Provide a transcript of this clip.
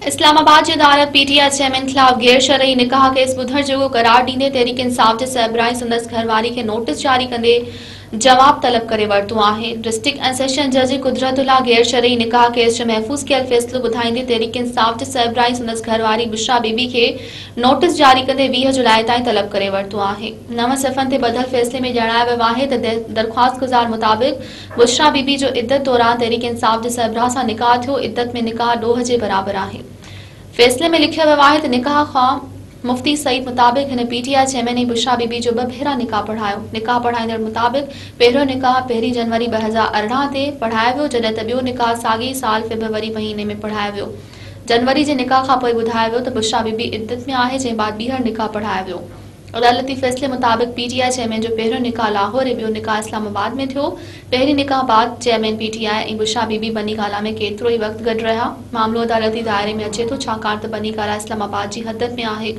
इस्लामाबाद जी अदालत PTI chairman खिलाफ गैर शरई निकाह केस बुधर जो करार ॾींदे तहरीक इंसाफ जे सरबराही संदसि घरवारी खे नोटिस जारी कंदे जवाब तलब करे वरितो आहे। डिस्ट्रिक्ट ऐं सेशन जज कुदरतुल्लाह गैर शरई निकाह केस जो महफ़ूज़ कयल फ़ैसिलो ॿुधाईंदे तहरीक इंसाफ जे सरबराही संदसि घरवारी बुशरा बीबी खे नोटिस जारी कंदे 20 जुलाई ताईं तलब करे वरितो आहे। 9 सफ़नि ते ॿधल फ़ैसिले में ॼाणायो वियो आहे त दरख़्वास्त गुज़ार मुताबिक़ बुशरा बीबी जो इद्दत दौरान तहरीक इंसाफ जे सरबराह सां निकाह थियो। इद्दत में निकाह ॾोह जे बराबर आहे। फैसले में लिखियो वियो आहे त निकाह ख़्वाह मुफ्ती सईद मुताबिक़ हिन पीटीआई चेयरमैन बुशरा बीबी जो 2 भेरा निकाह पढ़ायो। निकाह पढ़ाईंदड़ मुताबिक़ पहिरियों निकाह 1 जनवरी 2018 ते पढ़ायो वियो, जॾहिं त ॿियो निकाह साॻिए साल फ़रवरी महीने में पढ़ायो वियो। जनवरी जे निकाह खां पोइ ॿुधायो वियो त बुशरा बीबी इद्दत में आहे, जंहिं बाद ॿीहर निकाह पढ़ायो वियो। अदालती फ़ैसिले मुताबिक़ पीटीआई चेयरमैन जो पहिरियों निकाह लाहौर ऐं ॿियो निकाह इस्लामाबाद में थियो। पहिरीं निकाह बाद चेयरमैन पीटीआई ऐं बुशरा बीबी बनीगाला में केतिरो ई वक़्तु गॾु रहिया। मामलो अदालती दायरे में अचे थो छाकाणि त बनीगाला इस्लामाबाद जी हदत में आहे।